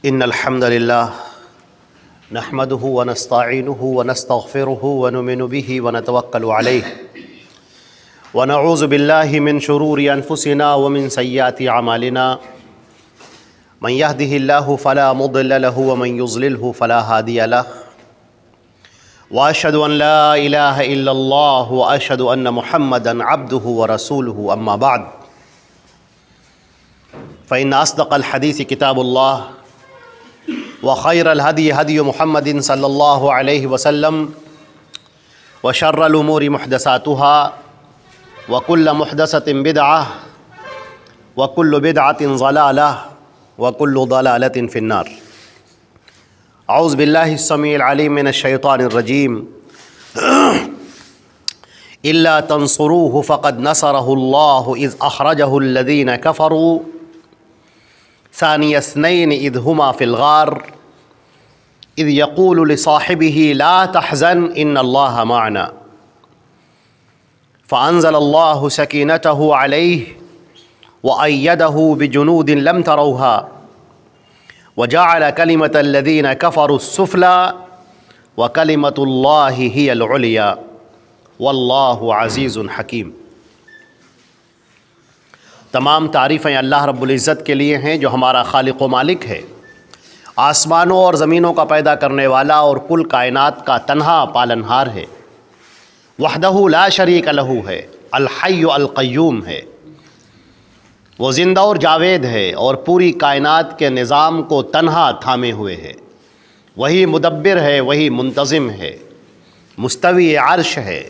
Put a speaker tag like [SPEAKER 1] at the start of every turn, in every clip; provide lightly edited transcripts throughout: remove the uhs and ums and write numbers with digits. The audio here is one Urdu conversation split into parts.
[SPEAKER 1] إن الحمد لله نحمده ونستعينه ونستغفره ونؤمن به ونتوكل عليه ونعوذ بالله من شرور أنفسنا ومن سيئات أعمالنا من يهده الله فلا مضل له ومن يضلله فلا هادي له وأشهد أن لا إله إلا الله وأشهد أن محمدا عبده ورسوله أما بعد فإن أصدق الحديث كتاب الله وخير الهدي هدي محمد صلى الله عليه وسلم وشر الأمور محدثاتها وكل محدثة بدعة وكل بدعة ضلالة وكل ضلالة في النار. أعوذ بالله السميع العليم من الشيطان الرجيم إلا تنصروه فقد نصره الله إذ أخرجه الذين كفروا ثاني اثنين إذ هما في الغار إذ يقول لصاحبه لا تحزن إن الله معنا فأنزل الله سكينته عليه وأيده بجنود لم تروها وجعل كلمة الذين كفروا السفلى وكلمة الله هي العليا والله عزيز حكيم. تمام تعریفیں اللہ رب العزت کے لیے ہیں جو ہمارا خالق و مالک ہے، آسمانوں اور زمینوں کا پیدا کرنے والا اور کل کائنات کا تنہا پالنہار ہے، وحدہ لا شریک لہ ہے، الحی القیوم ہے، وہ زندہ اور جاوید ہے اور پوری کائنات کے نظام کو تنہا تھامے ہوئے ہے، وہی مدبر ہے، وہی منتظم ہے، مستوی عرش ہے،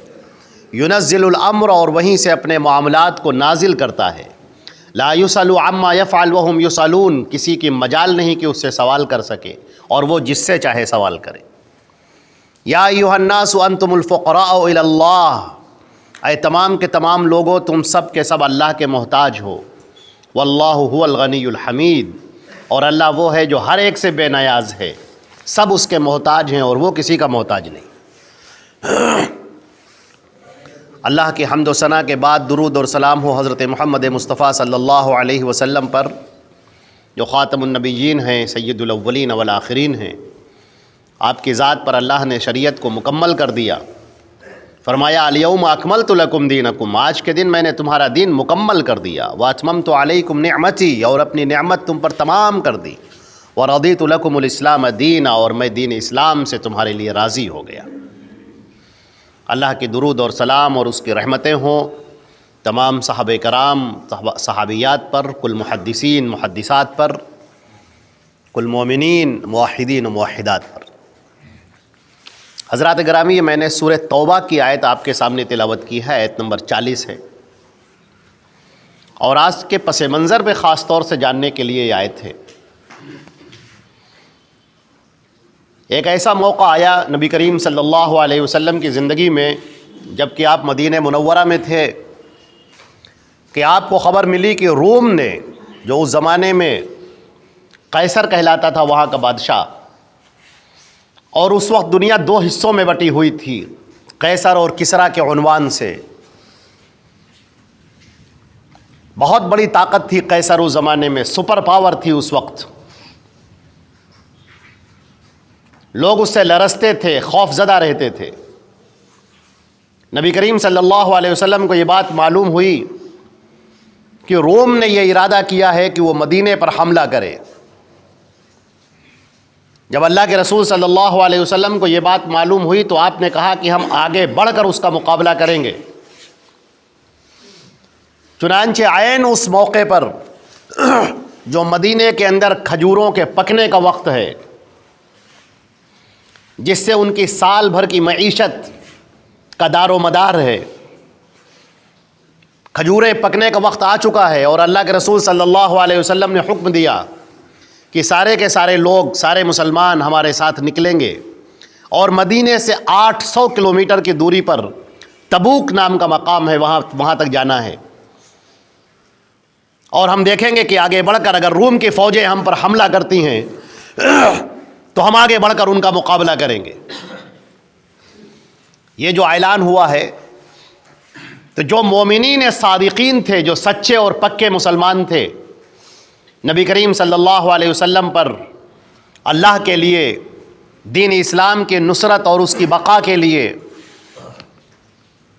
[SPEAKER 1] ینزل الامر اور وہیں سے اپنے معاملات کو نازل کرتا ہے، لا یسأل عما یفعل وہم یسألون، کسی کی مجال نہیں کہ اس سے سوال کر سکے اور وہ جس سے چاہے سوال کرے. یا ایھا الناس انتم الفقراء الی اللہ، اے تمام کے تمام لوگوں تم سب کے سب اللہ کے محتاج ہو. واللہ هو الغنی الحمید، اور اللہ وہ ہے جو ہر ایک سے بے نیاز ہے، سب اس کے محتاج ہیں اور وہ کسی کا محتاج نہیں. اللہ کی حمد و ثنا کے بعد درود اور سلام ہو حضرت محمد مصطفیٰ صلی اللہ علیہ وسلم پر جو خاتم النبیین ہیں، سید الاولین والآخرین ہیں. آپ کی ذات پر اللہ نے شریعت کو مکمل کر دیا. فرمایا الیوم اکملت لکم دینکم، آج کے دن میں نے تمہارا دین مکمل کر دیا. واتممت علیکم نعمتی، اور اپنی نعمت تم پر تمام کر دی. ورضیت لکم الاسلام دینا، اور میں دین اسلام سے تمہارے لیے راضی ہو گیا. اللہ کی درود اور سلام اور اس کی رحمتیں ہوں تمام صحابہ کرام، صحابیات پر، کل محدثین محدثات پر، کل مومنین موحدین و موحدات پر. حضرات گرامی، میں نے سورہ توبہ کی آیت آپ کے سامنے تلاوت کی ہے، آیت نمبر 40 ہے، اور آج کے پس منظر پہ خاص طور سے جاننے کے لیے یہ آیت ہے. ایک ایسا موقع آیا نبی کریم صلی اللہ علیہ وسلم کی زندگی میں جب کہ آپ مدینہ منورہ میں تھے کہ آپ کو خبر ملی کہ روم نے، جو اس زمانے میں قیصر کہلاتا تھا وہاں کا بادشاہ، اور اس وقت دنیا دو حصوں میں بٹی ہوئی تھی قیصر اور کسریٰ کے عنوان سے. بہت بڑی طاقت تھی قیصر اس زمانے میں، سپر پاور تھی اس وقت، لوگ اس سے لرزتے تھے، خوف زدہ رہتے تھے. نبی کریم صلی اللہ علیہ وسلم کو یہ بات معلوم ہوئی کہ روم نے یہ ارادہ کیا ہے کہ وہ مدینے پر حملہ کرے. جب اللہ کے رسول صلی اللہ علیہ وسلم کو یہ بات معلوم ہوئی تو آپ نے کہا کہ ہم آگے بڑھ کر اس کا مقابلہ کریں گے. چنانچہ عین اس موقع پر جو مدینے کے اندر کھجوروں کے پکنے کا وقت ہے، جس سے ان کی سال بھر کی معیشت کا دار و مدار ہے، کھجوریں پکنے کا وقت آ چکا ہے، اور اللہ کے رسول صلی اللہ علیہ وسلم نے حکم دیا کہ سارے کے سارے لوگ، سارے مسلمان ہمارے ساتھ نکلیں گے، اور مدینے سے 800 کلومیٹر کی دوری پر تبوک نام کا مقام ہے، وہاں تک جانا ہے. اور ہم دیکھیں گے کہ آگے بڑھ کر اگر روم کی فوجیں ہم پر حملہ کرتی ہیں تو ہم آگے بڑھ کر ان کا مقابلہ کریں گے. یہ جو اعلان ہوا ہے تو جو مومنین صادقین تھے، جو سچے اور پکے مسلمان تھے، نبی کریم صلی اللہ علیہ وسلم پر اللہ کے لیے، دین اسلام کی نصرت اور اس کی بقا کے لیے،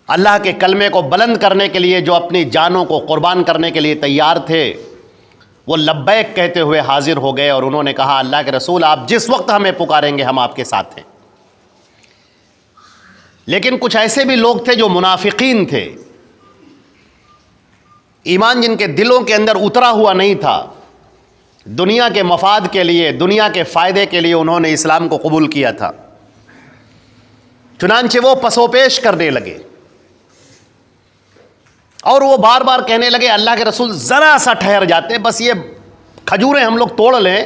[SPEAKER 1] اللہ کے کلمے کو بلند کرنے کے لیے جو اپنی جانوں کو قربان کرنے کے لیے تیار تھے، وہ لبیک کہتے ہوئے حاضر ہو گئے اور انہوں نے کہا اللہ کے رسول آپ جس وقت ہمیں پکاریں گے ہم آپ کے ساتھ ہیں۔ لیکن کچھ ایسے بھی لوگ تھے جو منافقین تھے، ایمان جن کے دلوں کے اندر اترا ہوا نہیں تھا، دنیا کے مفاد کے لیے، دنیا کے فائدے کے لیے انہوں نے اسلام کو قبول کیا تھا۔ چنانچہ وہ پسو پیش کرنے لگے اور وہ بار بار کہنے لگے اللہ کے رسول ذرا سا ٹھہر جاتے، بس یہ کھجوریں ہم لوگ توڑ لیں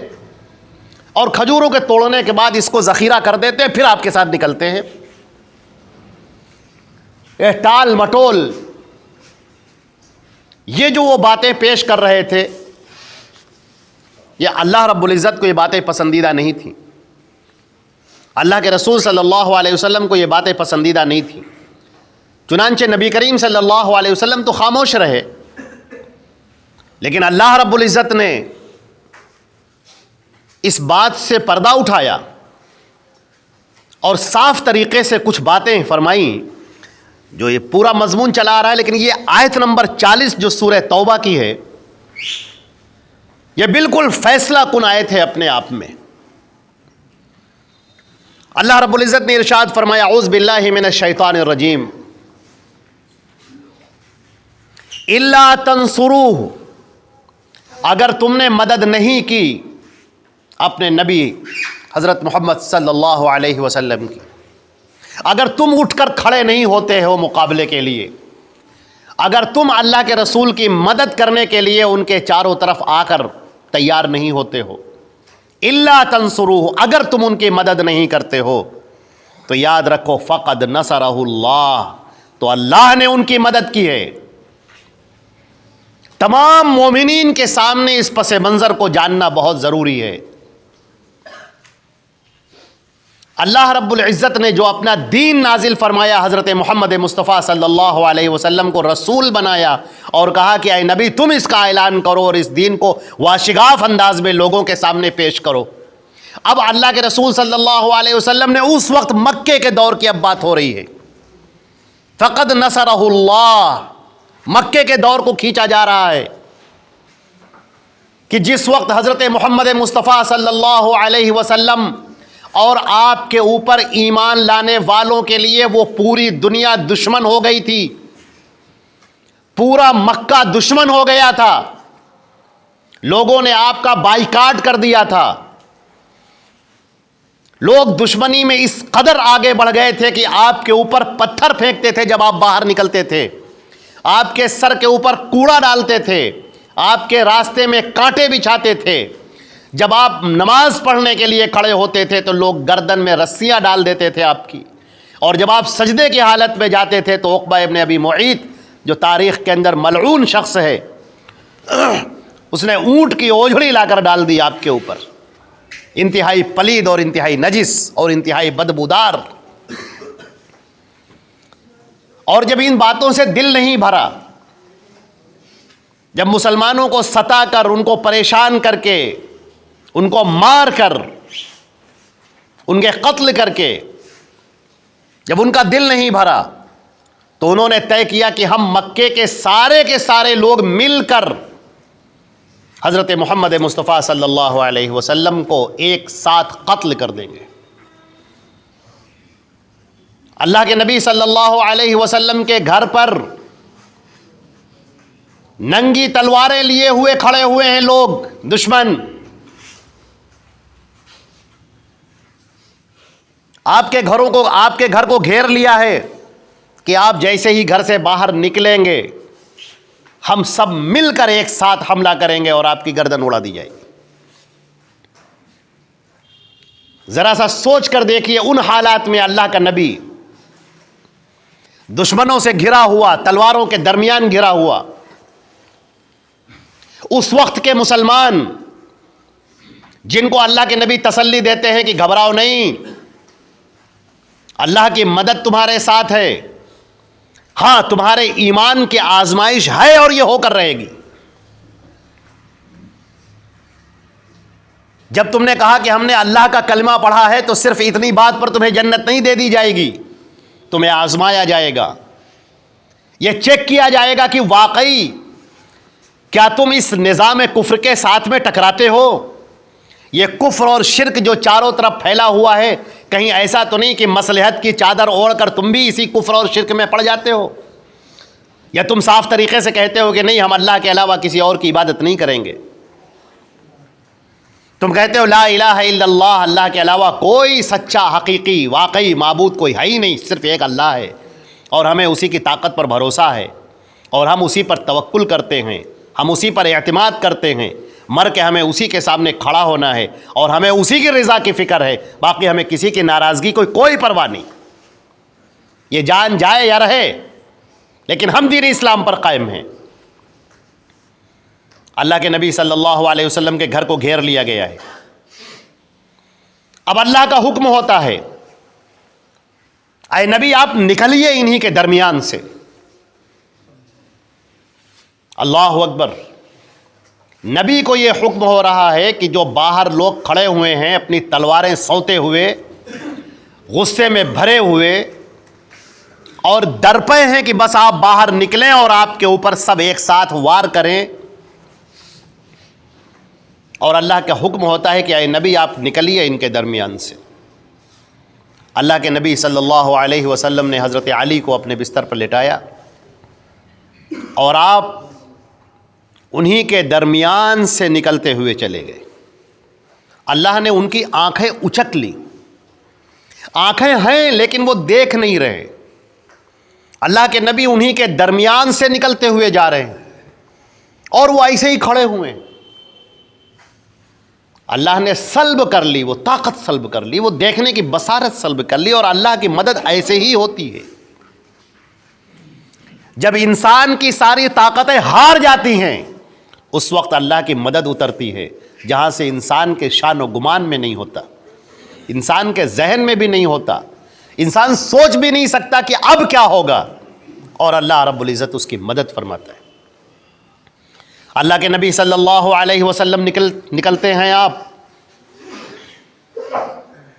[SPEAKER 1] اور کھجوروں کے توڑنے کے بعد اس کو ذخیرہ کر دیتے پھر آپ کے ساتھ نکلتے ہیں۔ یہ ٹال مٹول، یہ جو وہ باتیں پیش کر رہے تھے، یہ اللہ رب العزت کو یہ باتیں پسندیدہ نہیں تھیں، اللہ کے رسول صلی اللہ علیہ وسلم کو یہ باتیں پسندیدہ نہیں تھیں۔ چنانچہ نبی کریم صلی اللہ علیہ وسلم تو خاموش رہے، لیکن اللہ رب العزت نے اس بات سے پردہ اٹھایا اور صاف طریقے سے کچھ باتیں فرمائیں جو یہ پورا مضمون چلا آ رہا ہے، لیکن یہ آیت نمبر 40 جو سورہ توبہ کی ہے، یہ بالکل فیصلہ کن آیت ہے اپنے آپ میں۔ اللہ رب العزت نے ارشاد فرمایا اعوذ باللہ من الشیطان الرجیم الا تنصروہ، اگر تم نے مدد نہیں کی اپنے نبی حضرت محمد صلی اللہ علیہ وسلم کی، اگر تم اٹھ کر کھڑے نہیں ہوتے ہو مقابلے کے لیے، اگر تم اللہ کے رسول کی مدد کرنے کے لیے ان کے چاروں طرف آ کر تیار نہیں ہوتے ہو، الا تنصروہ، اگر تم ان کی مدد نہیں کرتے ہو تو یاد رکھو فقد نصرہ اللہ، تو اللہ نے ان کی مدد کی ہے۔ تمام مومنین کے سامنے اس پس منظر کو جاننا بہت ضروری ہے۔ اللہ رب العزت نے جو اپنا دین نازل فرمایا، حضرت محمد مصطفیٰ صلی اللہ علیہ وسلم کو رسول بنایا اور کہا کہ اے نبی تم اس کا اعلان کرو اور اس دین کو واشگاف انداز میں لوگوں کے سامنے پیش کرو۔ اب اللہ کے رسول صلی اللہ علیہ وسلم نے اس وقت مکے کے دور کی اب بات ہو رہی ہے، فقد نصرہ اللہ، مکے کے دور کو کھینچا جا رہا ہے کہ جس وقت حضرت محمد مصطفیٰ صلی اللہ علیہ وسلم اور آپ کے اوپر ایمان لانے والوں کے لیے وہ پوری دنیا دشمن ہو گئی تھی، پورا مکہ دشمن ہو گیا تھا، لوگوں نے آپ کا بائیکاٹ کر دیا تھا، لوگ دشمنی میں اس قدر آگے بڑھ گئے تھے کہ آپ کے اوپر پتھر پھینکتے تھے جب آپ باہر نکلتے تھے، آپ کے سر کے اوپر کوڑا ڈالتے تھے، آپ کے راستے میں کانٹے بچھاتے تھے، جب آپ نماز پڑھنے کے لیے کھڑے ہوتے تھے تو لوگ گردن میں رسیاں ڈال دیتے تھے آپ کی، اور جب آپ سجدے کی حالت میں جاتے تھے تو عقبہ ابن ابی معیط جو تاریخ کے اندر ملعون شخص ہے، اس نے اونٹ کی اوجھڑی لا کر ڈال دی آپ کے اوپر، انتہائی پلید اور انتہائی نجس اور انتہائی بدبودار۔ اور جب ان باتوں سے دل نہیں بھرا، جب مسلمانوں کو ستا کر، ان کو پریشان کر کے، ان کو مار کر، ان کے قتل کر کے جب ان کا دل نہیں بھرا تو انہوں نے طے کیا کہ ہم مکے کے سارے لوگ مل کر حضرت محمد مصطفیٰ صلی اللہ علیہ وسلم کو ایک ساتھ قتل کر دیں گے۔ اللہ کے نبی صلی اللہ علیہ وسلم کے گھر پر ننگی تلواریں لیے ہوئے کھڑے ہوئے ہیں لوگ، دشمن، آپ کے گھر کو گھیر لیا ہے کہ آپ جیسے ہی گھر سے باہر نکلیں گے ہم سب مل کر ایک ساتھ حملہ کریں گے اور آپ کی گردن اڑا دی جائے گی۔ ذرا سا سوچ کر دیکھیے ان حالات میں اللہ کا نبی دشمنوں سے گھرا ہوا، تلواروں کے درمیان گھرا ہوا، اس وقت کے مسلمان جن کو اللہ کے نبی تسلی دیتے ہیں کہ گھبراؤ نہیں، اللہ کی مدد تمہارے ساتھ ہے، ہاں تمہارے ایمان کی آزمائش ہے اور یہ ہو کر رہے گی۔ جب تم نے کہا کہ ہم نے اللہ کا کلمہ پڑھا ہے تو صرف اتنی بات پر تمہیں جنت نہیں دے دی جائے گی، تمہیں آزمایا جائے گا، یہ چیک کیا جائے گا کہ واقعی کیا تم اس نظام کفر کے ساتھ میں ٹکراتے ہو؟ یہ کفر اور شرک جو چاروں طرف پھیلا ہوا ہے، کہیں ایسا تو نہیں کہ مصلحت کی چادر اوڑھ کر تم بھی اسی کفر اور شرک میں پڑ جاتے ہو؟ یا تم صاف طریقے سے کہتے ہو کہ نہیں، ہم اللہ کے علاوہ کسی اور کی عبادت نہیں کریں گے؟ تم کہتے ہو لا الہ الا اللہ، اللہ کے علاوہ کوئی سچا حقیقی واقعی معبود کوئی ہے ہی نہیں، صرف ایک اللہ ہے، اور ہمیں اسی کی طاقت پر بھروسہ ہے، اور ہم اسی پر توکل کرتے ہیں، ہم اسی پر اعتماد کرتے ہیں، مر کے ہمیں اسی کے سامنے کھڑا ہونا ہے، اور ہمیں اسی کی رضا کی فکر ہے، باقی ہمیں کسی کی ناراضگی کوئی پرواہ نہیں، یہ جان جائے یا رہے، لیکن ہم دین اسلام پر قائم ہیں۔ اللہ کے نبی صلی اللہ علیہ وسلم کے گھر کو گھیر لیا گیا ہے، اب اللہ کا حکم ہوتا ہے اے نبی آپ نکلیے انہی کے درمیان سے۔ اللہ اکبر، نبی کو یہ حکم ہو رہا ہے کہ جو باہر لوگ کھڑے ہوئے ہیں اپنی تلواریں سونتے ہوئے، غصے میں بھرے ہوئے، اور ڈرپے ہیں کہ بس آپ باہر نکلیں اور آپ کے اوپر سب ایک ساتھ وار کریں، اور اللہ کا حکم ہوتا ہے کہ اے نبی آپ نکلیے ان کے درمیان سے۔ اللہ کے نبی صلی اللہ علیہ وسلم نے حضرت علی کو اپنے بستر پر لٹایا، اور آپ انہی کے درمیان سے نکلتے ہوئے چلے گئے۔ اللہ نے ان کی آنکھیں اچک لی، آنکھیں ہیں لیکن وہ دیکھ نہیں رہے، اللہ کے نبی انہی کے درمیان سے نکلتے ہوئے جا رہے ہیں، اور وہ ایسے ہی کھڑے ہوئے ہیں۔ اللہ نے سلب کر لی، وہ طاقت سلب کر لی، وہ دیکھنے کی بصارت سلب کر لی، اور اللہ کی مدد ایسے ہی ہوتی ہے جب انسان کی ساری طاقتیں ہار جاتی ہیں، اس وقت اللہ کی مدد اترتی ہے، جہاں سے انسان کے شان و گمان میں نہیں ہوتا، انسان کے ذہن میں بھی نہیں ہوتا، انسان سوچ بھی نہیں سکتا کہ اب کیا ہوگا، اور اللہ رب العزت اس کی مدد فرماتا ہے۔ اللہ کے نبی صلی اللہ علیہ وسلم نکلتے ہیں آپ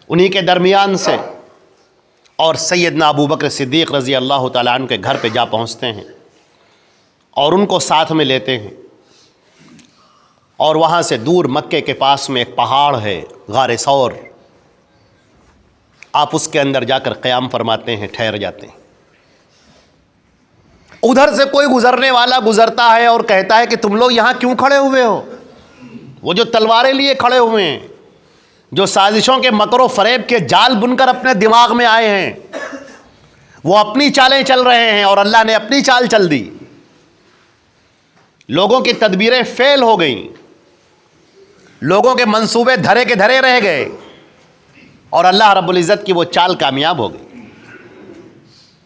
[SPEAKER 1] انہی کے درمیان سے، اور سیدنا ابو بکر صدیق رضی اللہ تعالیٰ عنہ کے گھر پہ جا پہنچتے ہیں، اور ان کو ساتھ میں لیتے ہیں، اور وہاں سے دور مکے کے پاس میں ایک پہاڑ ہے غار ثور، آپ اس کے اندر جا کر قیام فرماتے ہیں، ٹھہر جاتے ہیں۔ ادھر سے کوئی گزرنے والا گزرتا ہے اور کہتا ہے کہ تم لوگ یہاں کیوں کھڑے ہوئے ہو؟ وہ جو تلواریں لیے کھڑے ہوئے ہیں، جو سازشوں کے مکر و فریب کے جال بن کر اپنے دماغ میں آئے ہیں، وہ اپنی چالیں چل رہے ہیں، اور اللہ نے اپنی چال چل دی، لوگوں کی تدبیریں فیل ہو گئیں، لوگوں کے منصوبے دھرے کے دھرے رہ گئے، اور اللہ رب العزت کی وہ چال کامیاب ہو گئی۔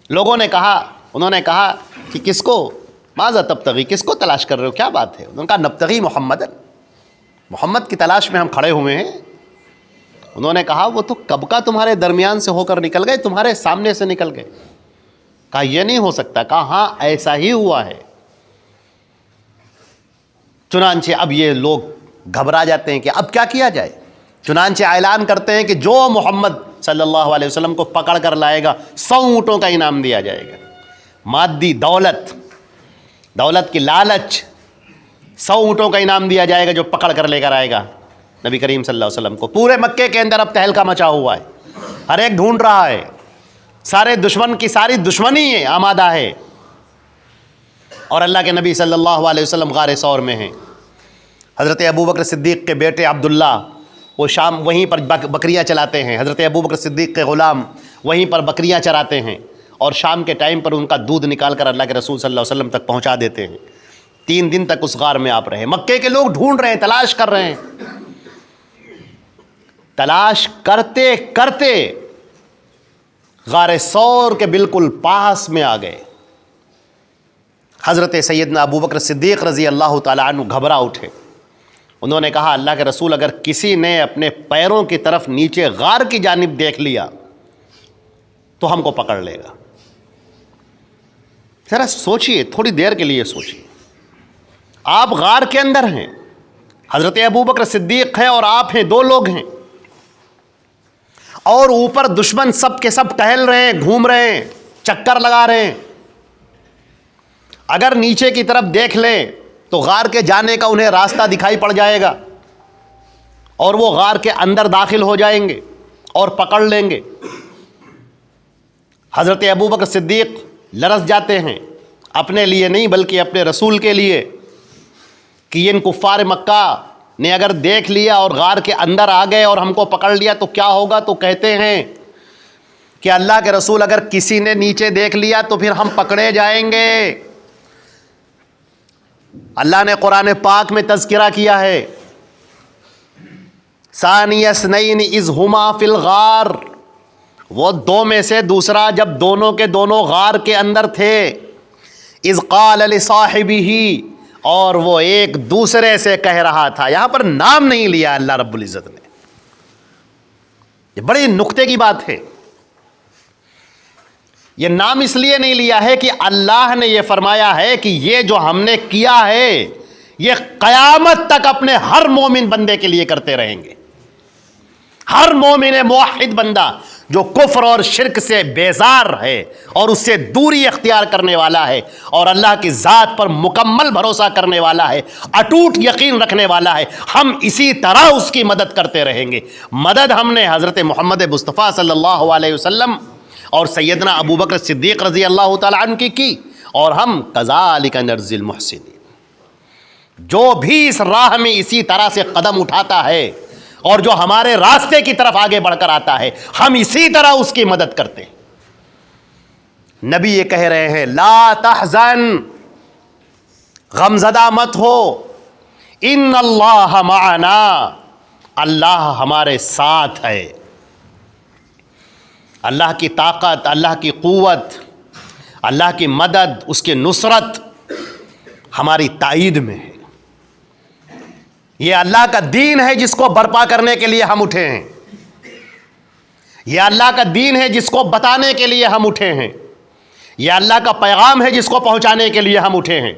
[SPEAKER 1] لوگوں نے کہا، انہوں نے کہا کہ کس کو ماذا تبتغی، کس کو تلاش کر رہے ہو، کیا بات ہے؟ انہوں نے کہا نبتغی محمدن، محمد کی تلاش میں ہم کھڑے ہوئے ہیں۔ انہوں نے کہا وہ تو کب کا تمہارے درمیان سے ہو کر نکل گئے، تمہارے سامنے سے نکل گئے۔ کہا یہ نہیں ہو سکتا، کہا ہاں ایسا ہی ہوا ہے۔ چنانچہ اب یہ لوگ گھبرا جاتے ہیں کہ اب کیا کیا جائے، چنانچہ اعلان کرتے ہیں کہ جو محمد صلی اللہ علیہ وسلم کو پکڑ کر لائے گا 100 اونٹوں کا انعام دیا جائے گا، مادی دولت کی لالچ، 100 اونٹوں کا انعام دیا جائے گا جو پکڑ کر لے کر آئے گا نبی کریم صلی اللہ علیہ وسلم کو۔ پورے مکے کے اندر اب تہلکہ مچا ہوا ہے، ہر ایک ڈھونڈ رہا ہے، سارے دشمن کی ساری دشمنی آمادہ ہے، اور اللہ کے نبی صلی اللہ علیہ وسلم غار ثور میں ہیں۔ حضرت ابو بکر صدیق کے بیٹے عبداللہ وہ شام وہیں پر بکریاں چلاتے ہیں، حضرت ابو بکر صدیق کے غلام وہیں پر بکریاں چراتے ہیں، اور شام کے ٹائم پر ان کا دودھ نکال کر اللہ کے رسول صلی اللہ علیہ وسلم تک پہنچا دیتے ہیں۔ 3 دن تک اس غار میں آپ رہے، مکے کے لوگ ڈھونڈ رہے ہیں، تلاش کر رہے ہیں، تلاش کرتے کرتے غار ثور کے بالکل پاس میں آ گئے۔ حضرت سیدنا ابو بکر صدیق رضی اللہ تعالیٰ عنہ گھبرا اٹھے، انہوں نے کہا اللہ کے رسول اگر کسی نے اپنے پیروں کی طرف نیچے غار کی جانب دیکھ لیا تو ہم کو پکڑ لے گا۔ ذرا سوچئے، تھوڑی دیر کے لیے سوچئے، آپ غار کے اندر ہیں، حضرت ابوبکر صدیق ہیں اور آپ ہیں، دو لوگ ہیں، اور اوپر دشمن سب کے سب ٹہل رہے ہیں، گھوم رہے ہیں، چکر لگا رہے ہیں۔ اگر نیچے کی طرف دیکھ لیں تو غار کے جانے کا انہیں راستہ دکھائی پڑ جائے گا اور وہ غار کے اندر داخل ہو جائیں گے اور پکڑ لیں گے۔ حضرت ابوبکر صدیق لرز جاتے ہیں، اپنے لیے نہیں بلکہ اپنے رسول کے لیے، کہ ان کفار مکہ نے اگر دیکھ لیا اور غار کے اندر آ گئے اور ہم کو پکڑ لیا تو کیا ہوگا؟ تو کہتے ہیں کہ اللہ کے رسول، اگر کسی نے نیچے دیکھ لیا تو پھر ہم پکڑے جائیں گے۔ اللہ نے قرآن پاک میں تذکرہ کیا ہے، ثانی اثنین اذ ہما فی الغار، وہ دو میں سے دوسرا جب دونوں کے دونوں غار کے اندر تھے، اذ قال لصاحبہ، اور وہ ایک دوسرے سے کہہ رہا تھا۔ یہاں پر نام نہیں لیا اللہ رب العزت نے، یہ بڑی نکتے کی بات ہے۔ یہ نام اس لیے نہیں لیا ہے کہ اللہ نے یہ فرمایا ہے کہ یہ جو ہم نے کیا ہے یہ قیامت تک اپنے ہر مومن بندے کے لیے کرتے رہیں گے۔ ہر مومن موحد بندہ جو کفر اور شرک سے بیزار ہے اور اس سے دوری اختیار کرنے والا ہے اور اللہ کی ذات پر مکمل بھروسہ کرنے والا ہے، اٹوٹ یقین رکھنے والا ہے، ہم اسی طرح اس کی مدد کرتے رہیں گے۔ مدد ہم نے حضرت محمد مصطفیٰ صلی اللہ علیہ وسلم اور سیدنا ابوبکر صدیق رضی اللہ تعالی عنہ کی اور ہم کذالک نرزی المحسنین۔ جو بھی اس راہ میں اسی طرح سے قدم اٹھاتا ہے اور جو ہمارے راستے کی طرف آگے بڑھ کر آتا ہے، ہم اسی طرح اس کی مدد کرتے ہیں۔ نبی یہ کہہ رہے ہیں، لا تحزن، غمزدہ مت ہو، ان اللہ معنا، اللہ ہمارے ساتھ ہے۔ اللہ کی طاقت، اللہ کی قوت، اللہ کی مدد، اس کی نصرت ہماری تائید میں ہے۔ یہ اللہ کا دین ہے جس کو برپا کرنے کے لیے ہم اٹھے ہیں، یہ اللہ کا دین ہے جس کو بتانے کے لیے ہم اٹھے ہیں، یہ اللہ کا پیغام ہے جس کو پہنچانے کے لیے ہم اٹھے ہیں۔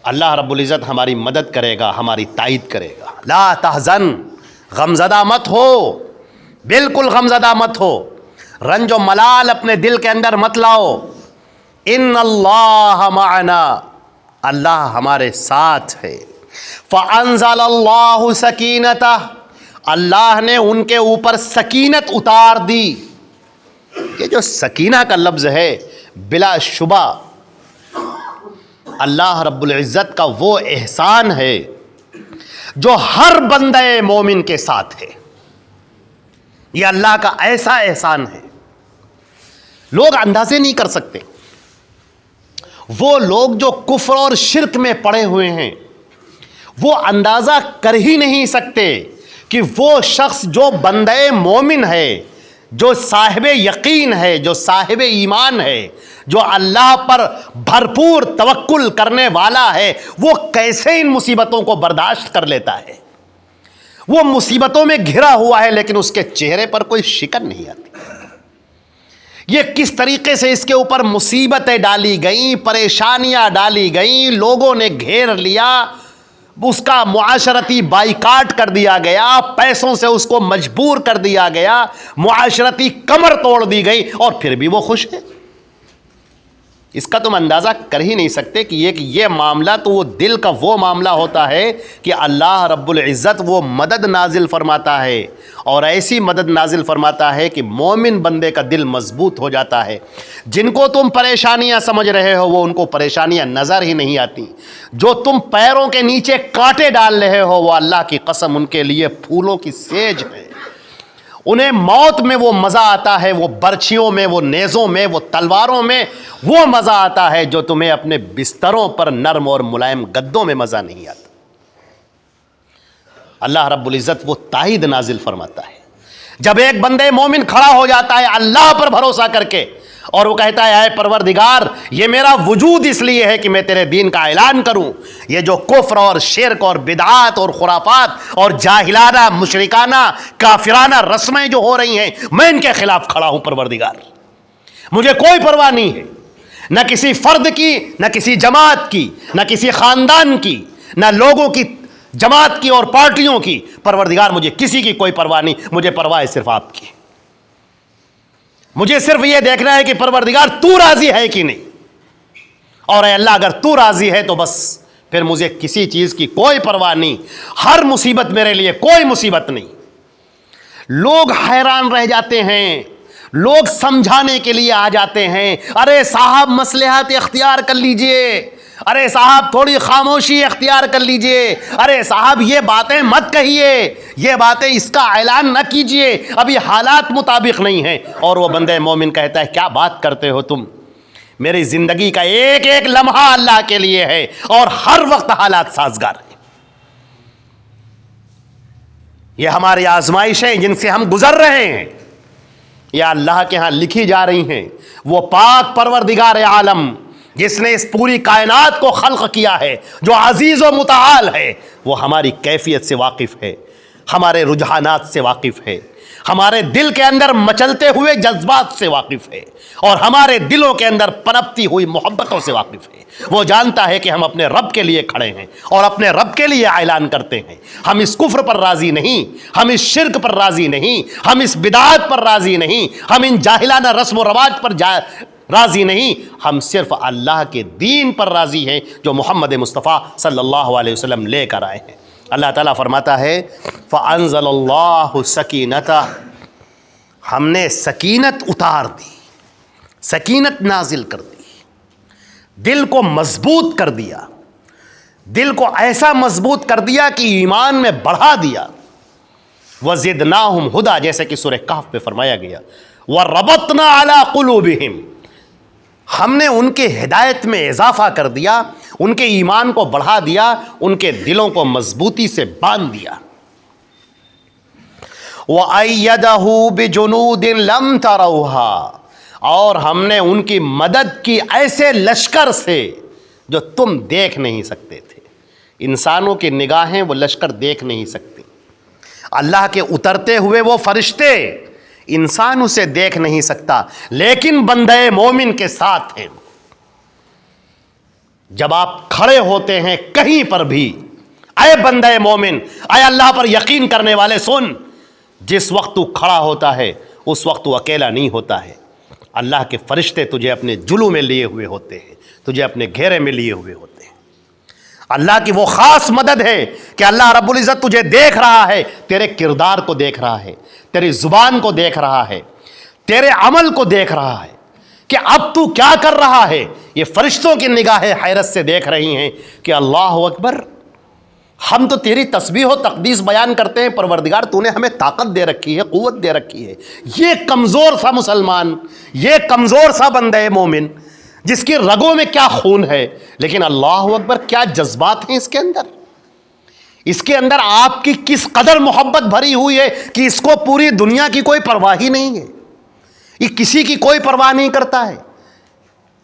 [SPEAKER 1] اللہ رب العزت ہماری مدد کرے گا، ہماری تائید کرے گا۔ لا تحزن، غمزدہ مت ہو، بالکل غمزدہ مت ہو، رنج و ملال اپنے دل کے اندر مت لاؤ۔ ان اللہ معنا، اللہ ہمارے ساتھ ہے۔ فانزل اللہ سکینتہ، اللہ نے ان کے اوپر سکینت اتار دی۔ یہ جو سکینہ کا لفظ ہے بلا شبہ اللہ رب العزت کا وہ احسان ہے جو ہر بندہ مومن کے ساتھ ہے۔ یہ اللہ کا ایسا احسان ہے، لوگ اندازے نہیں کر سکتے۔ وہ لوگ جو کفر اور شرک میں پڑے ہوئے ہیں وہ اندازہ کر ہی نہیں سکتے کہ وہ شخص جو بندہ مومن ہے، جو صاحب یقین ہے، جو صاحب ایمان ہے، جو اللہ پر بھرپور توکل کرنے والا ہے، وہ کیسے ان مصیبتوں کو برداشت کر لیتا ہے۔ وہ مصیبتوں میں گھرا ہوا ہے لیکن اس کے چہرے پر کوئی شکن نہیں آتی۔ یہ کس طریقے سے اس کے اوپر مصیبتیں ڈالی گئیں، پریشانیاں ڈالی گئیں، لوگوں نے گھیر لیا، اس کا معاشرتی بائیکاٹ کر دیا گیا، پیسوں سے اس کو مجبور کر دیا گیا، معاشرتی کمر توڑ دی گئی، اور پھر بھی وہ خوش ہے۔ اس کا تم اندازہ کر ہی نہیں سکتے کہ یہ معاملہ تو وہ دل کا وہ معاملہ ہوتا ہے کہ اللہ رب العزت وہ مدد نازل فرماتا ہے، اور ایسی مدد نازل فرماتا ہے کہ مومن بندے کا دل مضبوط ہو جاتا ہے۔ جن کو تم پریشانیاں سمجھ رہے ہو وہ ان کو پریشانیاں نظر ہی نہیں آتی۔ جو تم پیروں کے نیچے کانٹے ڈال رہے ہو وہ اللہ کی قسم ان کے لیے پھولوں کی سیج ہے۔ انہیں موت میں وہ مزہ آتا ہے، وہ برچھیوں میں، وہ نیزوں میں، وہ تلواروں میں وہ مزہ آتا ہے جو تمہیں اپنے بستروں پر نرم اور ملائم گدوں میں مزہ نہیں آتا۔ اللہ رب العزت وہ تائید نازل فرماتا ہے جب ایک بندے مومن کھڑا ہو جاتا ہے اللہ پر بھروسہ کر کے، اور وہ کہتا ہے اے پروردگار، یہ میرا وجود اس لیے ہے کہ میں تیرے دین کا اعلان کروں۔ یہ جو کفر اور شرک اور بدعات اور خرافات اور جاہلانہ مشرکانہ کافرانہ رسمیں جو ہو رہی ہیں، میں ان کے خلاف کھڑا ہوں پروردگار۔ مجھے کوئی پرواہ نہیں ہے، نہ کسی فرد کی، نہ کسی جماعت کی، نہ کسی خاندان کی، نہ لوگوں کی، جماعت کی اور پارٹیوں کی۔ پروردگار مجھے کسی کی کوئی پرواہ نہیں، مجھے پرواہ ہے صرف آپ کی۔ مجھے صرف یہ دیکھنا ہے کہ پروردگار تو راضی ہے کہ نہیں، اور اے اللہ اگر تو راضی ہے تو بس پھر مجھے کسی چیز کی کوئی پرواہ نہیں، ہر مصیبت میرے لیے کوئی مصیبت نہیں۔ لوگ حیران رہ جاتے ہیں، لوگ سمجھانے کے لیے آ جاتے ہیں، ارے صاحب مصلحت اختیار کر لیجئے، ارے صاحب تھوڑی خاموشی اختیار کر لیجئے، ارے صاحب یہ باتیں مت کہیے، یہ باتیں اس کا اعلان نہ کیجئے، ابھی حالات مطابق نہیں ہیں۔ اور وہ بندہ مومن کہتا ہے کیا بات کرتے ہو تم، میری زندگی کا ایک ایک لمحہ اللہ کے لیے ہے اور ہر وقت حالات سازگار ہیں۔ یہ ہماری آزمائشیں جن سے ہم گزر رہے ہیں، یا اللہ کے ہاں لکھی جا رہی ہیں۔ وہ پاک پروردگار عالم جس نے اس پوری کائنات کو خلق کیا ہے، جو عزیز و متعال ہے، وہ ہماری کیفیت سے واقف ہے، ہمارے رجحانات سے واقف ہے، ہمارے دل کے اندر مچلتے ہوئے جذبات سے واقف ہے، اور ہمارے دلوں کے اندر پنپتی ہوئی محبتوں سے واقف ہے۔ وہ جانتا ہے کہ ہم اپنے رب کے لیے کھڑے ہیں اور اپنے رب کے لیے اعلان کرتے ہیں۔ ہم اس کفر پر راضی نہیں، ہم اس شرک پر راضی نہیں، ہم اس بدعات پر راضی نہیں، ہم ان جاہلانہ رسم و رواج پر راضی نہیں، ہم صرف اللہ کے دین پر راضی ہیں جو محمد مصطفیٰ صلی اللہ علیہ وسلم لے کر آئے ہیں۔ اللہ تعالیٰ فرماتا ہے فَأَنزَلَ اللَّهُ سَكِينَتَهُ، ہم نے سکینت اتار دی، سکینت نازل کر دی، دل کو مضبوط کر دیا، دل کو ایسا مضبوط کر دیا کہ ایمان میں بڑھا دیا۔ وَزِدْنَاهُمْ هُدًى، جیسے کہ سورہ کہف پہ فرمایا گیا وَرَبَطْنَا عَلَىٰ قُلُوبِهِمْ، ہم نے ان کے ہدایت میں اضافہ کر دیا، ان کے ایمان کو بڑھا دیا، ان کے دلوں کو مضبوطی سے باندھ دیا۔ وَأَيَّدَهُ بِجُنُودٍ لَمْ تَرَوْهَا، اور ہم نے ان کی مدد کی ایسے لشکر سے جو تم دیکھ نہیں سکتے تھے۔ انسانوں کی نگاہیں وہ لشکر دیکھ نہیں سکتی، اللہ کے اترتے ہوئے وہ فرشتے انسان اسے دیکھ نہیں سکتا، لیکن بندہ مومن کے ساتھ ہیں۔ جب آپ کھڑے ہوتے ہیں کہیں پر بھی، اے بندہ مومن، اے اللہ پر یقین کرنے والے سن، جس وقت تو کھڑا ہوتا ہے اس وقت تو اکیلا نہیں ہوتا ہے، اللہ کے فرشتے تجھے اپنے جلو میں لیے ہوئے ہوتے ہیں، تجھے اپنے گھیرے میں لیے ہوئے ہوتے ہیں۔ اللہ کی وہ خاص مدد ہے کہ اللہ رب العزت تجھے دیکھ رہا ہے، تیرے کردار کو دیکھ رہا ہے، تیری زبان کو دیکھ رہا ہے، تیرے عمل کو دیکھ رہا ہے کہ اب تو کیا کر رہا ہے۔ یہ فرشتوں کی نگاہیں حیرت سے دیکھ رہی ہیں کہ اللہ اکبر، ہم تو تیری تسبیح و تقدیس بیان کرتے ہیں، پروردگار تو نے ہمیں طاقت دے رکھی ہے، قوت دے رکھی ہے۔ یہ کمزور سا مسلمان، یہ کمزور سا بندہ مومن جس کی رگوں میں کیا خون ہے، لیکن اللہ اکبر کیا جذبات ہیں اس کے اندر، اس کے اندر آپ کی کس قدر محبت بھری ہوئی ہے کہ اس کو پوری دنیا کی کوئی پرواہ ہی نہیں ہے، یہ کسی کی کوئی پرواہ نہیں کرتا ہے۔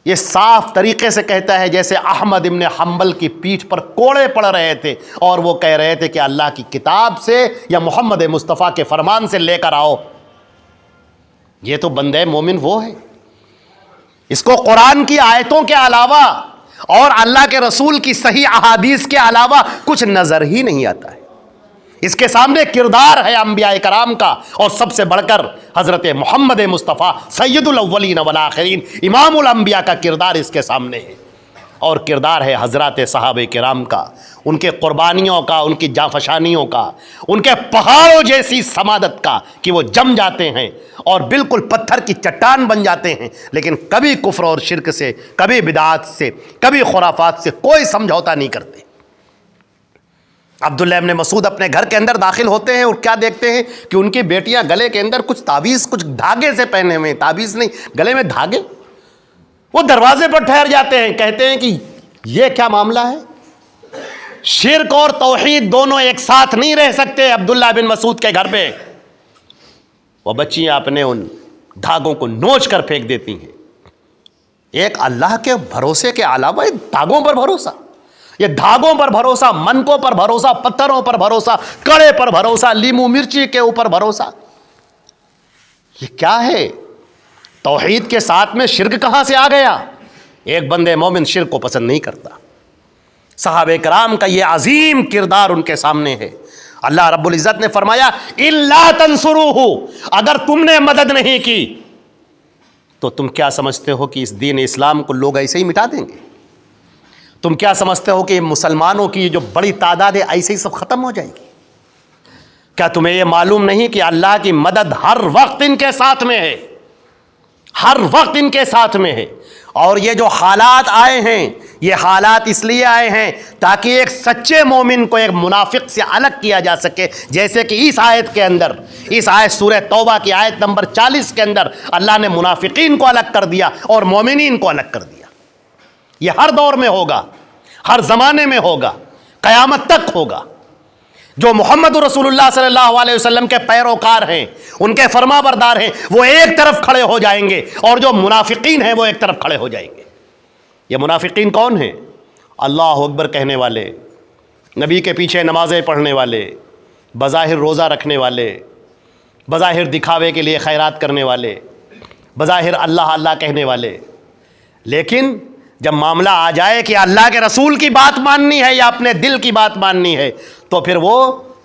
[SPEAKER 1] یہ صاف طریقے سے کہتا ہے جیسے احمد ابن حنبل کی پیٹھ پر کوڑے پڑ رہے تھے اور وہ کہہ رہے تھے کہ اللہ کی کتاب سے یا محمد مصطفیٰ کے فرمان سے لے کر آؤ۔ یہ تو بندہ مومن وہ ہے، اس کو قرآن کی آیتوں کے علاوہ اور اللہ کے رسول کی صحیح احادیث کے علاوہ کچھ نظر ہی نہیں آتا ہے۔ اس کے سامنے کردار ہے انبیاء کرام کا، اور سب سے بڑھ کر حضرت محمد مصطفیٰ سید الاولین والآخرین امام الانبیاء کا کردار اس کے سامنے ہے، اور کردار ہے حضرات صحابہ کرام کا، ان کے قربانیوں کا، ان کی جانفشانیوں کا، ان کے پہاڑوں جیسی سمادت کا کہ وہ جم جاتے ہیں اور بالکل پتھر کی چٹان بن جاتے ہیں، لیکن کبھی کفر اور شرک سے، کبھی بدعات سے، کبھی خرافات سے کوئی سمجھوتا نہیں کرتے۔ عبداللہ ابن مسعود اپنے گھر کے اندر داخل ہوتے ہیں اور کیا دیکھتے ہیں کہ ان کی بیٹیاں گلے کے اندر کچھ تعویذ، کچھ دھاگے سے پہنے ہوئے، تعویذ نہیں، گلے میں دھاگے۔ وہ دروازے پر ٹھہر جاتے ہیں، کہتے ہیں کہ یہ کیا معاملہ ہے؟ شرک اور توحید دونوں ایک ساتھ نہیں رہ سکتے عبداللہ بن مسعود کے گھر پہ۔ وہ بچیاں اپنے ان دھاگوں کو نوچ کر پھینک دیتی ہیں۔ ایک اللہ کے بھروسے کے علاوہ دھاگوں پر بھروسہ، یہ دھاگوں پر بھروسہ، منکوں پر بھروسہ، پتھروں پر بھروسہ، کڑے پر بھروسہ، لیمو مرچی کے اوپر بھروسہ، یہ کیا ہے؟ توحید کے ساتھ میں شرک کہاں سے آ گیا؟ ایک بندے مومن شرک کو پسند نہیں کرتا، صحابہ کرام کا یہ عظیم کردار ان کے سامنے ہے۔ اللہ رب العزت نے فرمایا الا تنصروہ، اگر تم نے مدد نہیں کی تو تم کیا سمجھتے ہو کہ اس دین اسلام کو لوگ ایسے ہی مٹا دیں گے؟ تم کیا سمجھتے ہو کہ مسلمانوں کی جو بڑی تعداد ہے ایسے ہی سب ختم ہو جائے گی؟ کیا تمہیں یہ معلوم نہیں کہ اللہ کی مدد ہر وقت ان کے ساتھ میں ہے، ہر وقت ان کے ساتھ میں ہے؟ اور یہ جو حالات آئے ہیں، یہ حالات اس لیے آئے ہیں تاکہ ایک سچے مومن کو ایک منافق سے الگ کیا جا سکے، جیسے کہ اس آیت کے اندر، اس آیت سورہ توبہ کی آیت نمبر 40 کے اندر اللہ نے منافقین کو الگ کر دیا اور مومنین کو الگ کر دیا۔ یہ ہر دور میں ہوگا، ہر زمانے میں ہوگا، قیامت تک ہوگا۔ جو محمد رسول اللہ صلی اللہ علیہ وسلم کے پیروکار ہیں، ان کے فرما بردار ہیں، وہ ایک طرف کھڑے ہو جائیں گے، اور جو منافقین ہیں وہ ایک طرف کھڑے ہو جائیں گے۔ یہ منافقین کون ہیں؟ اللہ اکبر کہنے والے، نبی کے پیچھے نمازیں پڑھنے والے، بظاہر روزہ رکھنے والے، بظاہر دکھاوے کے لیے خیرات کرنے والے، بظاہر اللہ اللہ کہنے والے، لیکن جب معاملہ آ جائے کہ اللہ کے رسول کی بات ماننی ہے یا اپنے دل کی بات ماننی ہے تو پھر وہ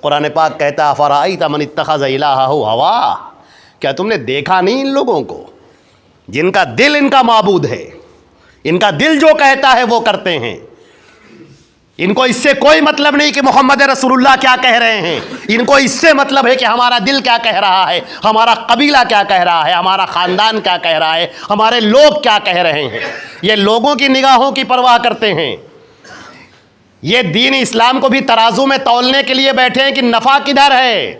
[SPEAKER 1] قرآن پاک کہتا افرأیت من اتخذ الہہ ہواہ، کیا تم نے دیکھا نہیں ان لوگوں کو جن کا دل ان کا معبود ہے، ان کا دل جو کہتا ہے وہ کرتے ہیں، ان کو اس سے کوئی مطلب نہیں کہ محمد رسول اللہ کیا کہہ رہے ہیں، ان کو اس سے مطلب ہے کہ ہمارا دل کیا کہہ رہا ہے، ہمارا قبیلہ کیا کہہ رہا ہے، ہمارا خاندان کیا کہہ رہا ہے، ہمارے لوگ کیا کہہ رہے ہیں۔ یہ لوگوں کی نگاہوں کی پرواہ کرتے ہیں۔ یہ دین اسلام کو بھی ترازو میں تولنے کے لیے بیٹھے ہیں کہ نفع کدھر ہے،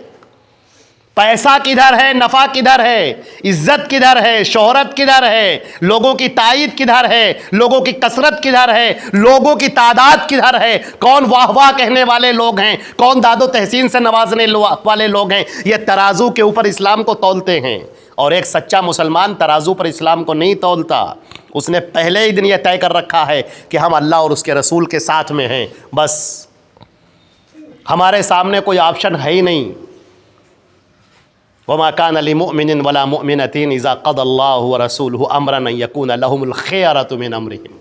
[SPEAKER 1] پیسہ کدھر ہے، نفع کدھر ہے، عزت کدھر ہے، شہرت کدھر ہے، لوگوں کی تائید کدھر ہے، لوگوں کی کثرت کدھر ہے، لوگوں کی تعداد کدھر ہے، کون واہ واہ کہنے والے لوگ ہیں، کون داد و تحسین سے نوازنے والے لوگ ہیں۔ یہ ترازو کے اوپر اسلام کو تولتے ہیں، اور ایک سچا مسلمان ترازو پر اسلام کو نہیں تولتا۔ اس نے پہلے ہی دن یہ طے کر رکھا ہے کہ ہم اللہ اور اس کے رسول کے ساتھ میں ہیں، بس ہمارے سامنے کوئی آپشن ہے ہی نہیں۔ وما كان لمؤمن ولا مؤمنة اذا قضى الله ورسوله امرا ان يكون لهم الخيرة من امرهم۔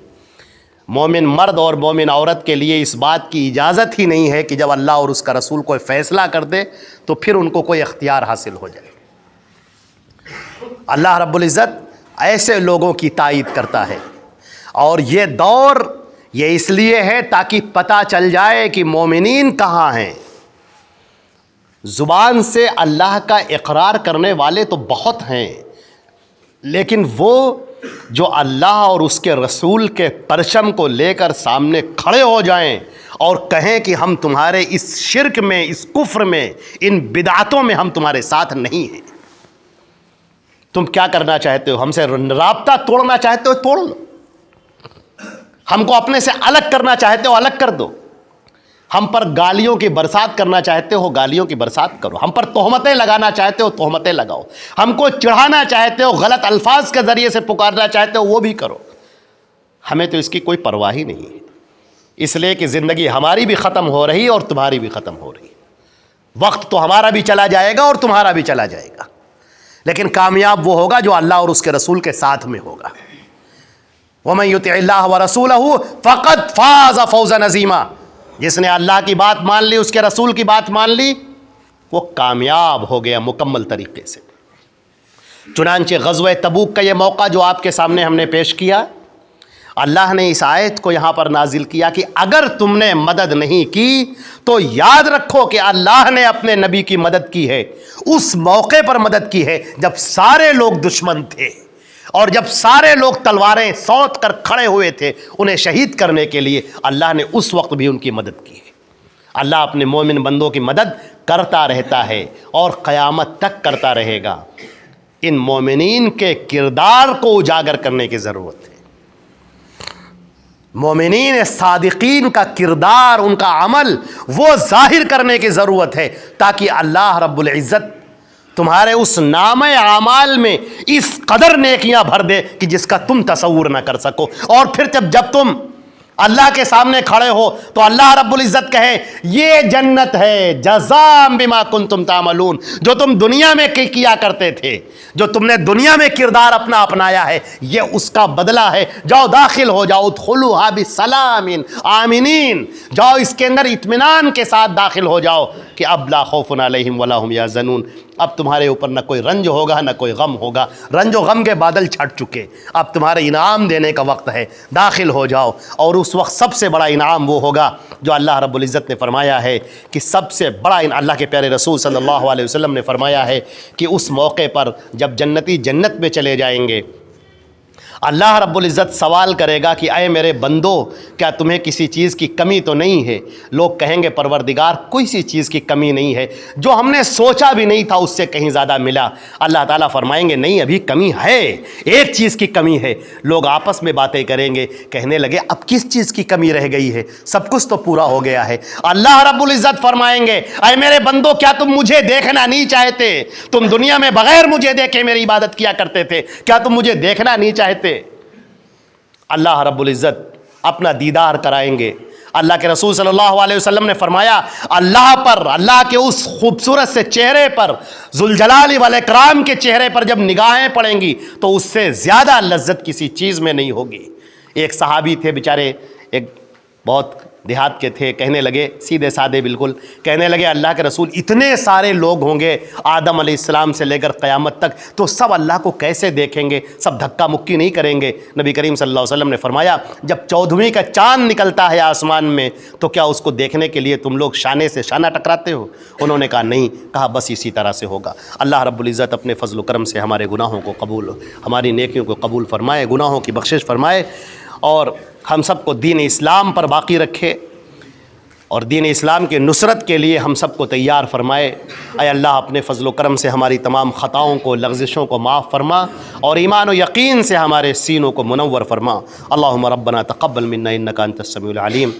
[SPEAKER 1] مومن مرد اور مومن عورت کے لیے اس بات کی اجازت ہی نہیں ہے کہ جب اللہ اور اس کا رسول کوئی فیصلہ کر دے تو پھر ان کو کوئی اختیار حاصل ہو جائے۔ اللہ رب العزت ایسے لوگوں کی تائید کرتا ہے، اور یہ دور یہ اس لیے ہے تاکہ پتہ چل جائے کہ مومنین کہاں ہیں۔ زبان سے اللہ کا اقرار کرنے والے تو بہت ہیں، لیکن وہ جو اللہ اور اس کے رسول کے پرچم کو لے کر سامنے کھڑے ہو جائیں اور کہیں کہ ہم تمہارے اس شرک میں، اس کفر میں، ان بدعتوں میں ہم تمہارے ساتھ نہیں ہیں۔ تم کیا کرنا چاہتے ہو؟ ہم سے رابطہ توڑنا چاہتے ہو توڑ لو، ہم کو اپنے سے الگ کرنا چاہتے ہو الگ کر دو، ہم پر گالیوں کی برسات کرنا چاہتے ہو گالیوں کی برسات کرو، ہم پر تہمتیں لگانا چاہتے ہو تہمتیں لگاؤ، ہم کو چڑھانا چاہتے ہو غلط الفاظ کے ذریعے سے پکارنا چاہتے ہو وہ بھی کرو، ہمیں تو اس کی کوئی پرواہ ہی نہیں ہے، اس لیے کہ زندگی ہماری بھی ختم ہو رہی اور تمہاری بھی ختم ہو رہی، وقت تو ہمارا بھی چلا جائے گا اور تمہارا بھی چلا جائے گا، لیکن کامیاب وہ ہوگا جو اللہ اور اس کے رسول کے ساتھ میں ہوگا۔ وَمَن يُطِعِ اللَّهَ وَرَسُولَهُ فَقَدْ فَازَ فَوْزًا عَظِيمًا، جس نے اللہ کی بات مان لی، اس کے رسول کی بات مان لی، وہ کامیاب ہو گیا مکمل طریقے سے۔ چنانچہ غزوہ تبوک کا یہ موقع جو آپ کے سامنے ہم نے پیش کیا، اللہ نے اس آیت کو یہاں پر نازل کیا کہ اگر تم نے مدد نہیں کی تو یاد رکھو کہ اللہ نے اپنے نبی کی مدد کی ہے، اس موقع پر مدد کی ہے جب سارے لوگ دشمن تھے، اور جب سارے لوگ تلواریں سونت کر کھڑے ہوئے تھے انہیں شہید کرنے کے لیے، اللہ نے اس وقت بھی ان کی مدد کی ہے۔ اللہ اپنے مومن بندوں کی مدد کرتا رہتا ہے اور قیامت تک کرتا رہے گا۔ ان مومنین کے کردار کو اجاگر کرنے کی ضرورت ہے، مومنین صادقین کا کردار، ان کا عمل وہ ظاہر کرنے کی ضرورت ہے، تاکہ اللہ رب العزت تمہارے اس نامہ اعمال میں اس قدر نیکیاں بھر دے کہ جس کا تم تصور نہ کر سکو، اور پھر جب تم اللہ کے سامنے کھڑے ہو تو اللہ رب العزت کہے یہ جنت ہے جزاء بما کنتم تعملون، جو تم دنیا میں کیا کرتے تھے، جو تم نے دنیا میں کردار اپنا اپنایا ہے، یہ اس کا بدلہ ہے، جاؤ داخل ہو جاؤ، ادخلوها بسلام آمنین، جاؤ اس کے اندر اطمینان کے ساتھ داخل ہو جاؤ کہ اب لا خوف علیہم ولا هم یحزنون، اب تمہارے اوپر نہ کوئی رنج ہوگا نہ کوئی غم ہوگا، رنج و غم کے بادل چھٹ چکے، اب تمہارے انعام دینے کا وقت ہے، داخل ہو جاؤ۔ اور اس وقت سب سے بڑا انعام وہ ہوگا جو اللہ رب العزت نے فرمایا ہے کہ سب سے بڑا اللہ کے پیارے رسول صلی اللہ علیہ وسلم نے فرمایا ہے کہ اس موقع پر جب جنتی جنت میں چلے جائیں گے، اللہ رب العزت سوال کرے گا کہ اے میرے بندو، کیا تمہیں کسی چیز کی کمی تو نہیں ہے؟ لوگ کہیں گے پروردگار کوئی سی چیز کی کمی نہیں ہے، جو ہم نے سوچا بھی نہیں تھا اس سے کہیں زیادہ ملا۔ اللہ تعالیٰ فرمائیں گے نہیں، ابھی کمی ہے، ایک چیز کی کمی ہے۔ لوگ آپس میں باتیں کریں گے، کہنے لگے اب کس چیز کی کمی رہ گئی ہے؟ سب کچھ تو پورا ہو گیا ہے۔ اللہ رب العزت فرمائیں گے اے میرے بندو، کیا تم مجھے دیکھنا نہیں چاہتے؟ تم دنیا میں بغیر مجھے دیکھے میری عبادت کیا کرتے تھے، کیا تم مجھے دیکھنا نہیں چاہتے؟ اللہ رب العزت اپنا دیدار کرائیں گے۔ اللہ کے رسول صلی اللہ علیہ وسلم نے فرمایا اللہ پر، اللہ کے اس خوبصورت سے چہرے پر، ذوالجلال والاکرام کے چہرے پر جب نگاہیں پڑیں گی تو اس سے زیادہ لذت کسی چیز میں نہیں ہوگی۔ ایک صحابی تھے بیچارے، ایک بہت دیہات کے تھے، کہنے لگے سیدھے سادے بالکل، کہنے لگے اللہ کے رسول اتنے سارے لوگ ہوں گے آدم علیہ السلام سے لے کر قیامت تک، تو سب اللہ کو کیسے دیکھیں گے؟ سب دھکا مکی نہیں کریں گے؟ نبی کریم صلی اللہ علیہ وسلم نے فرمایا جب 14ویں کا چاند نکلتا ہے آسمان میں تو کیا اس کو دیکھنے کے لیے تم لوگ شانے سے شانہ ٹکراتے ہو؟ انہوں نے کہا نہیں، کہا بس اسی طرح سے ہوگا۔ اللہ رب العزت اپنے فضل و کرم سے ہمارے گناہوں کو قبول، ہماری نیکیوں کو قبول فرمائے، گناہوں کی بخشش فرمائے، اور ہم سب کو دین اسلام پر باقی رکھے، اور دین اسلام کے نصرت کے لیے ہم سب کو تیار فرمائے۔ اے اللہ اپنے فضل و کرم سے ہماری تمام خطاؤں کو، لغزشوں کو معاف فرما، اور ایمان و یقین سے ہمارے سینوں کو منور فرما۔ اللہم ربنا تقبل منا انک انت السمیع العلیم۔